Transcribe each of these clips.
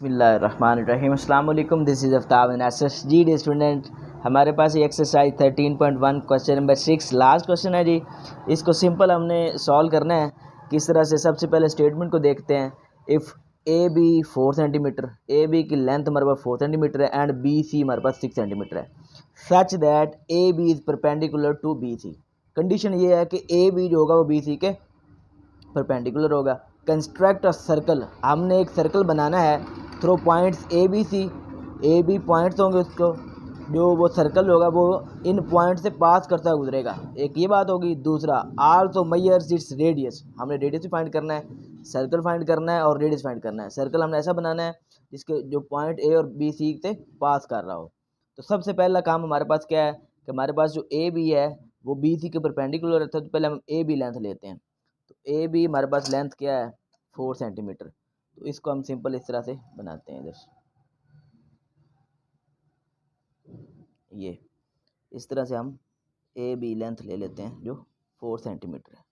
बिस्मिल्लाहिर्रहमानिर्रहीम। अस्सलाम वालेकुम। This is Aftab N S S G D student. हमारे पास ये exercise 13.1 question number 6 last question है जी। इसको सिंपल हमने सॉल्व करना है। किस तरह से? सबसे पहले स्टेटमेंट को देखते हैं। If A B 4 centimetre, A B की लेंथ हमारे पास 4 सेंटीमीटर है एंड बी सी हमारे पास 6 सेंटीमीटर है, such that A B is perpendicular to B C. Condition ये है कि ए बी जो होगा वो बी सी के परपेंडिकुलर होगा। कंस्ट्रक्ट अ सर्कल, हमने एक सर्कल बनाना है through points A B C. A B points होंगे, उसको जो वो सर्कल होगा वो इन पॉइंट से पास करता गुजरेगा। एक ये बात होगी। दूसरा, आल्सो मेजर्स इट्स रेडियस, हमने रेडियस भी फाइंड करना है, सर्कल फाइंड करना है और रेडियस फाइंड करना है। सर्कल हमने ऐसा बनाना है जिसके जो पॉइंट ए और बी सी से पास कर रहा हो। तो सबसे पहला काम हमारे पास क्या है कि हमारे पास जो ए बी है वो बी सी के परपेंडिकुलर रहता है। तो पहले हम ए बी लेंथ लेते हैं। तो ए बी हमारे पास लेंथ क्या है? 4 सेंटीमीटर। तो इसको हम सिंपल इस तरह से बनाते हैं। इधर ये इस तरह से हम ए बी लेंथ ले लेते हैं जो 4 सेंटीमीटर है।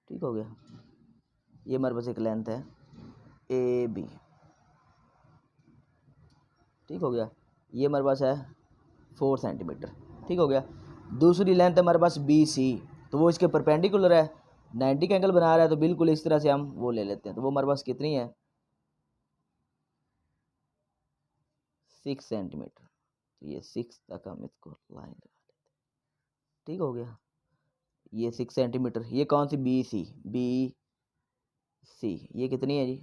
ठीक हो गया। ये हमारे पास एक लेंथ है ए बी। ठीक हो गया। ये हमारे पास है 4 सेंटीमीटर। ठीक हो गया। दूसरी लेंथ हमारे पास बी सी, तो वो इसके परपेंडिकुलर है, 90 का एंगल बना रहा है। तो बिल्कुल इस तरह से हम वो ले लेते हैं। तो वो हमारे पास कितनी है? 6 सेंटीमीटर। तो ये 6 तक हम इसको लाइन लगा लेते हैं। ठीक हो गया। ये 6 सेंटीमीटर। ये कौन सी? B C. बी सी ये कितनी है जी?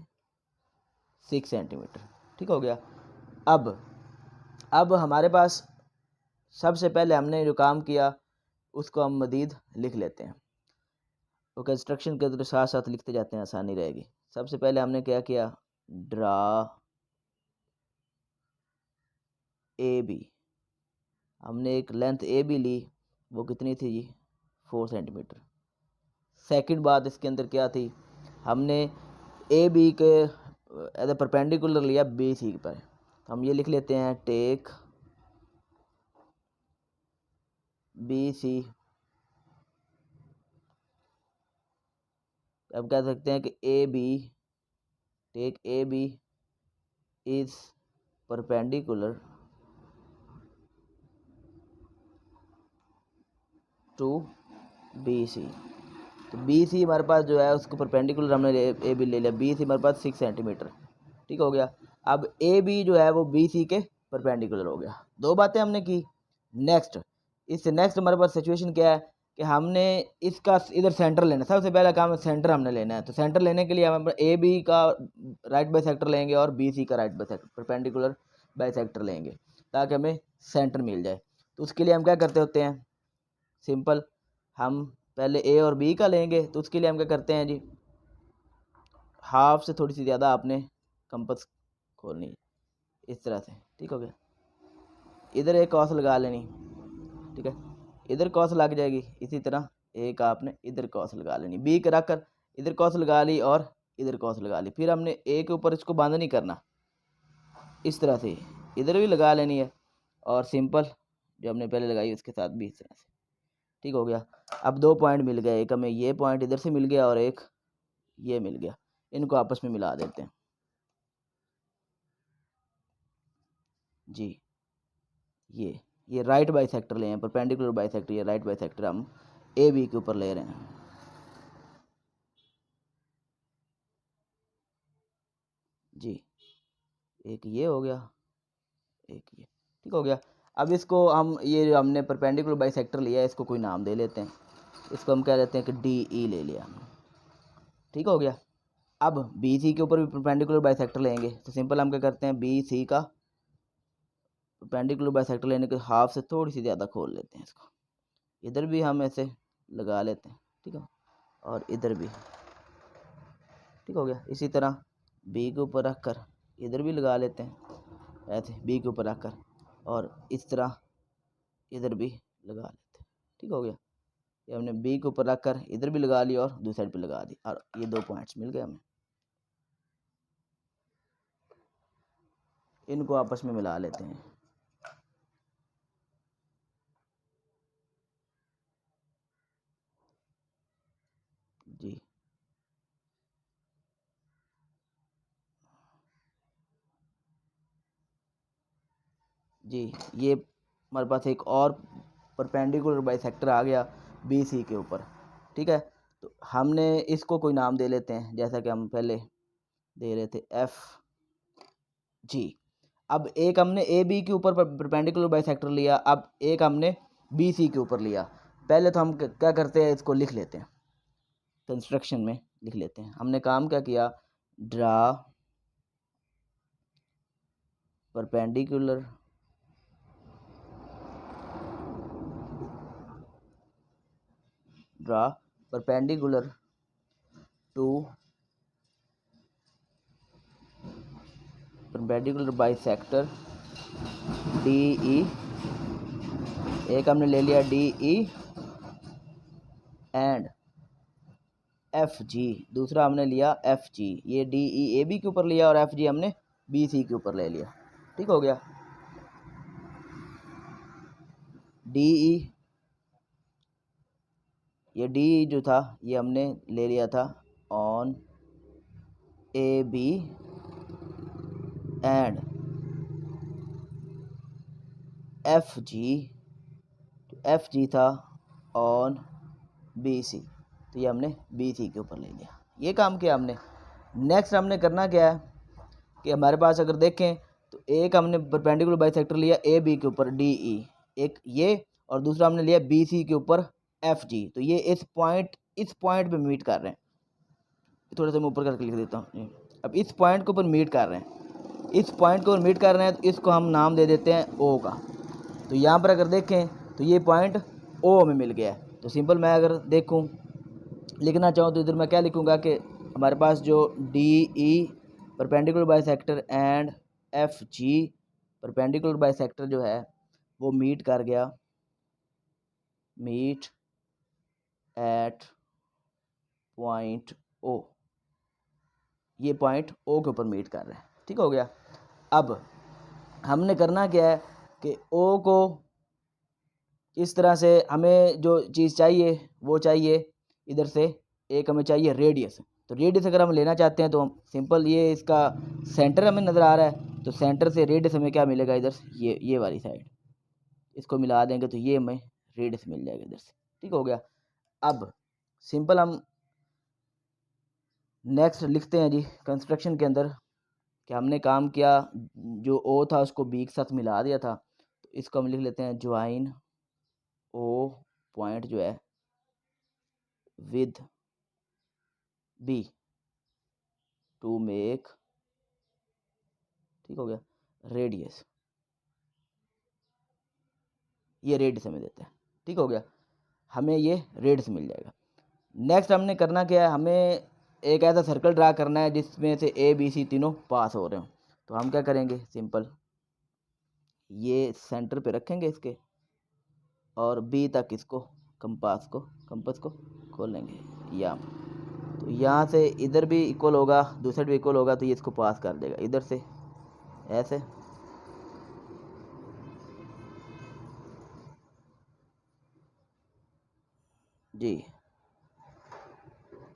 6 सेंटीमीटर। ठीक हो गया। अब हमारे पास सबसे पहले हमने जो काम किया उसको हम मज़ीद लिख लेते हैं। वो कंस्ट्रक्शन के तो साथ साथ लिखते जाते हैं, आसानी रहेगी। सबसे पहले हमने क्या किया? Draw A B. हमने एक लेंथ ए बी ली, वो कितनी थी जी? 4 सेंटीमीटर। सेकंड बात इसके अंदर क्या थी? हमने ए बी के एज ए परपेंडिकुलर लिया बी सी पर। तो हम ये लिख लेते हैं, टेक बी सी। अब कह सकते हैं कि A B, take A B is perpendicular to B C. तो बी सी हमारे पास जो है उसको परपेंडिकुलर हमने ए बी ले लिया। बी सी हमारे पास 6 सेंटीमीटर। ठीक हो गया। अब ए बी जो है वो बी सी के परपेंडिकुलर हो गया। दो बातें हमने की। नेक्स्ट, इससे नेक्स्ट हमारे पास सिचुएशन क्या है कि हमने इसका इधर सेंटर लेना है। सबसे पहला काम है सेंटर हमने लेना है। तो सेंटर लेने के लिए हम ए बी का राइट बाई सेक्टर लेंगे और बी सी का right by sector perpendicular by sector लेंगे ताकि हमें सेंटर मिल जाए। तो उसके लिए हम क्या करते होते हैं? सिंपल, हम पहले ए और बी का लेंगे। तो उसके लिए हम क्या करते हैं जी? हाफ से थोड़ी सी ज़्यादा आपने कंपास खोलनी है इस तरह से। ठीक हो गया। इधर एक कॉस लगा लेनी। ठीक है, इधर कॉस लग जाएगी। इसी तरह एक आपने इधर कॉस लगा लेनी। बी करा कर इधर कॉस लगा ली और इधर कॉस लगा ली। फिर हमने ए के ऊपर इसको बांध नहीं करना, इस तरह से इधर भी लगा लेनी है और सिंपल जो हमने पहले लगाई उसके साथ भी इस तरह से। ठीक हो गया। अब 2 पॉइंट मिल गए। एक हमें ये पॉइंट इधर से मिल गया और एक ये मिल गया। इनको आपस में मिला देते हैं जी। ये राइट बाई सेक्टर ले हैं, परपेंडिकुलर बाई सेक्टर। ये राइट बाई सेक्टर हम ए बी के ऊपर ले रहे हैं जी। एक ये हो गया, एक ये। ठीक हो गया। अब इसको हम ये जो हमने परपेंडिकुलर बाई सेक्टर लिया है इसको कोई नाम दे लेते हैं। इसको हम कह देते हैं कि डी ई ले लिया हमने। ठीक हो गया। अब बी सी के ऊपर भी परपेंडिकुलर बाई सेक्टर लेंगे। तो सिंपल हम क्या करते हैं? बी सी का परपेंडिकुलर बाई सेक्टर लेने के हाफ से थोड़ी सी ज़्यादा खोल लेते हैं इसको। इधर भी हम ऐसे लगा लेते हैं। ठीक है, और इधर भी। ठीक हो गया। इसी तरह बी के ऊपर रख कर इधर भी लगा लेते हैं, ऐसे बी के ऊपर रख कर, और इस तरह इधर भी लगा लेते हैं। ठीक हो गया। ये हमने बी के ऊपर रख कर इधर भी लगा लिया और दूसरी साइड पे लगा दी और ये 2 पॉइंट्स मिल गए हमें। इनको आपस में मिला लेते हैं जी। जी, ये हमारे पास एक और परपेंडिकुलर बाइसेक्टर आ गया बी सी के ऊपर, ठीक है। तो हमने इसको कोई नाम दे लेते हैं, जैसा कि हम पहले दे रहे थे एफ जी। अब एक हमने ए बी के ऊपर परपेंडिकुलर बाइसेक्टर लिया, अब एक हमने बी सी के ऊपर लिया। पहले तो हम क्या करते हैं, इसको लिख लेते हैं, कंस्ट्रक्शन में लिख लेते हैं। हमने काम क्या किया, draw perpendicular to perpendicular bisector D E, एक हमने ले लिया D E and F G, दूसरा हमने लिया एफ जी। ये डी ई ए बी के ऊपर लिया और एफ जी हमने बी सी के ऊपर ले लिया, ठीक हो गया। डी ई, ये डी ई जो था ये हमने ले लिया था on A B and F G था ऑन बी सी, तो ये हमने बी सी के ऊपर ले लिया। ये काम किया हमने। नेक्स्ट हमने करना क्या है कि हमारे पास अगर देखें तो एक हमने परपेंडिकुलर बाइसेक्टर लिया ए बी के ऊपर डी ई, एक ये, और दूसरा हमने लिया बी सी के ऊपर एफ जी। तो ये इस पॉइंट पे मीट कर रहे हैं। थोड़ा सा मैं ऊपर करके लिख देता हूँ। अब इस पॉइंट के ऊपर मीट कर रहे हैं, इस पॉइंट के ऊपर मीट कर रहे हैं, तो इसको हम नाम दे देते हैं ओ का। तो यहाँ पर अगर देखें तो ये पॉइंट ओ में मिल गया है। तो सिंपल मैं अगर देखूँ लिखना चाहूँ तो इधर मैं क्या लिखूँगा कि हमारे पास जो D E perpendicular bisector and F ji perpendicular bisector जो है वो मीट कर गया, मीट एट पॉइंट ओ। ये पॉइंट ओ के ऊपर मीट कर रहे हैं, ठीक हो गया। अब हमने करना क्या है कि ओ को इस तरह से हमें जो चीज़ चाहिए वो चाहिए, इधर से एक हमें चाहिए रेडियस। तो रेडियस अगर हम लेना चाहते हैं तो हम सिंपल, ये इसका सेंटर हमें नज़र आ रहा है, तो सेंटर से रेडियस हमें क्या मिलेगा, इधर से ये वाली साइड, इसको मिला देंगे तो ये हमें रेडियस मिल जाएगा इधर से, ठीक हो गया। अब सिंपल हम नेक्स्ट लिखते हैं जी कंस्ट्रक्शन के अंदर कि हमने काम किया, जो ओ था उसको बी के साथ मिला दिया था। तो इसको हम लिख लेते हैं ज्वाइन ओ पॉइंट जो है विद बी टू मेक, ठीक हो गया, रेडियस। ये रेडियस हमें देते हैं, ठीक हो गया, हमें ये रेडियस मिल जाएगा। नेक्स्ट हमने करना क्या है, हमें एक ऐसा सर्कल ड्रा करना है जिसमें से ए बी सी तीनों पास हो रहे हो। तो हम क्या करेंगे, सिंपल ये सेंटर पे रखेंगे इसके, और बी तक इसको कंपास को खोलेंगे यहाँ। तो यहाँ से इधर भी इक्वल होगा, दूसरा भी इक्वल होगा, तो ये इसको पास कर देगा इधर से ऐसे। जी,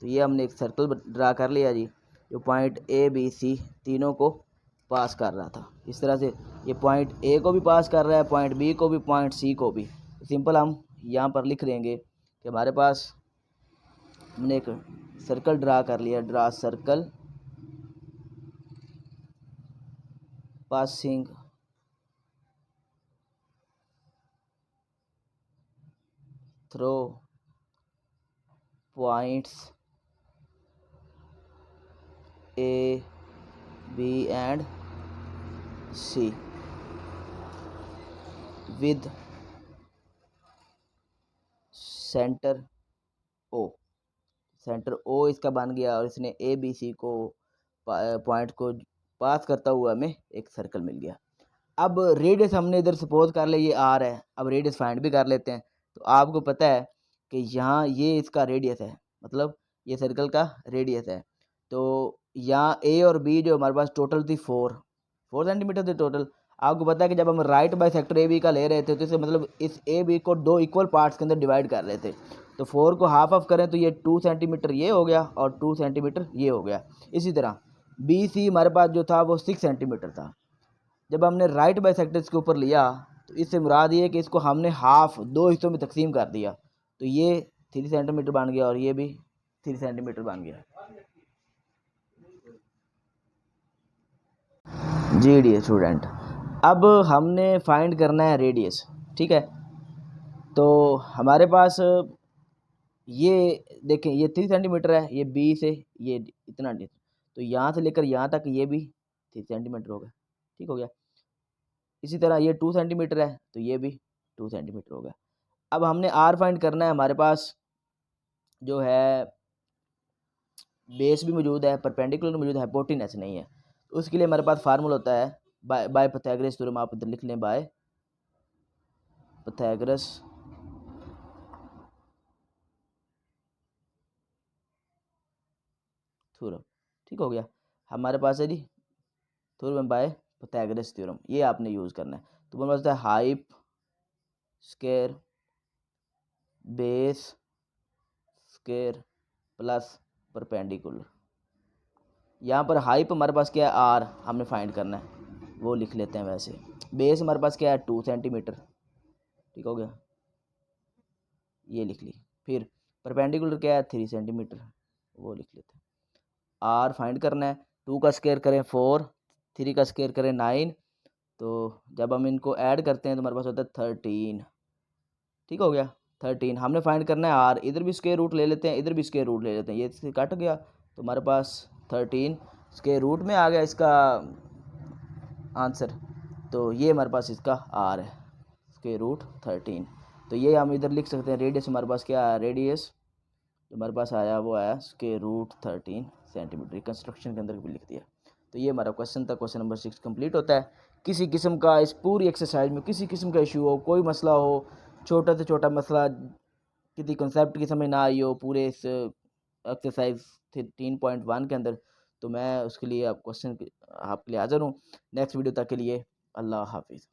तो ये हमने एक सर्कल ड्रा कर लिया जी, जो पॉइंट ए बी सी तीनों को पास कर रहा था। इस तरह से ये पॉइंट ए को भी पास कर रहा है, पॉइंट बी को भी, पॉइंट सी को भी। सिंपल हम यहाँ पर लिख देंगे कि हमारे पास हमने एक सर्कल ड्रा कर लिया, draw circle passing through points A B and C with centre O. Centre O इसका बन गया, और इसने ए बी सी को पॉइंट को पास करता हुआ हमें एक सर्कल मिल गया। अब रेडियस हमने इधर सपोज कर ले ये आर है, अब रेडियस फाइंड भी कर लेते हैं। तो आपको पता है कि यहाँ ये इसका रेडियस है, मतलब ये सर्कल का रेडियस है। तो यहाँ ए और बी जो हमारे पास टोटल थी 4 सेंटीमीटर थी टोटल। आपको पता है कि जब हम right bisector A B का ले रहे थे तो इसे मतलब इस ए बी को 2 इक्वल पार्ट्स के अंदर डिवाइड कर रहे थे। तो 4 को हाफ ऑफ करें तो ये 2 सेंटीमीटर ये हो गया और 2 सेंटीमीटर ये हो गया। इसी तरह बी सी हमारे पास जो था वो 6 सेंटीमीटर था। जब हमने राइट बाइसेक्टर इसके ऊपर लिया तो इससे मुराद ये है कि इसको हमने हाफ 2 हिस्सों में तकसीम कर दिया, तो ये 3 सेंटीमीटर बन गया और ये भी 3 सेंटीमीटर बन गया। जी डी स्टूडेंट, अब हमने फाइंड करना है रेडियस। ठीक है, तो हमारे पास ये देखें, ये 3 सेंटीमीटर है, ये बी से ये इतना तो यहाँ से लेकर यहाँ तक ये भी 3 सेंटीमीटर हो गया। ठीक हो गया। इसी तरह ये 2 सेंटीमीटर है तो ये भी 2 सेंटीमीटर हो गया। अब हमने आर फाइंड करना है। हमारे पास जो है बेस भी मौजूद है, परपेंडिकुलर मौजूद है, हाइपोटेनस नहीं है। तो उसके लिए हमारे पास फार्मूला होता है बाय पाइथागोरस थ्योरम। आप इधर लिख लें, बाय पाइथागोरस थ्योरम। ठीक हो गया, हमारे पास है जी थ्योरम बाय पाइथागोरस थ्योरम, ये आपने यूज़ करना है। तो हमारे पास है hype square base square plus perpendicular. यहाँ पर हाइप हमारे पास क्या है, आर, हमने फाइंड करना है, वो लिख लेते हैं वैसे। बेस हमारे पास क्या है, 2 सेंटीमीटर। ठीक हो गया, ये लिख ली। फिर परपेंडिकुलर क्या है, 3 सेंटीमीटर, वो लिख लेते हैं। आर फाइंड करना है, 2 का स्क्वायर करें 4, 3 का स्क्वायर करें 9, तो जब हम इनको ऐड करते हैं तो हमारे पास होता है 13। ठीक हो गया, 13 हमने फाइंड करना है आर। इधर भी स्क्वायर रूट ले लेते हैं, इधर भी स्क्वायर रूट ले लेते हैं, ये इससे कट गया तो हमारे पास 13 स्क्वायर रूट में आ गया इसका आंसर। तो ये हमारे पास इसका आर है, स्क्वायर रूट 13। तो ये हम इधर लिख सकते हैं। रेडियस हमारे पास क्या है, रेडियस जो हमारे पास आया वो आया स्क्वायर रूट 13 सेंटीमीटर। कंस्ट्रक्शन के अंदर भी लिख दिया। तो ये हमारा क्वेश्चन था, क्वेश्चन नंबर 6 कंप्लीट होता है। किसी किस्म का इस पूरी एक्सरसाइज में किसी किस्म का इशू हो, कोई मसला हो, छोटा से छोटा मसला, किसी कंसेप्ट की समझ ना आई हो पूरे इस एक्सरसाइज 13.1 के अंदर, तो मैं उसके लिए आप क्वेश्चन आपके लिए हाज़िर हूँ। नेक्स्ट वीडियो तक के लिए अल्लाह हाफिज़।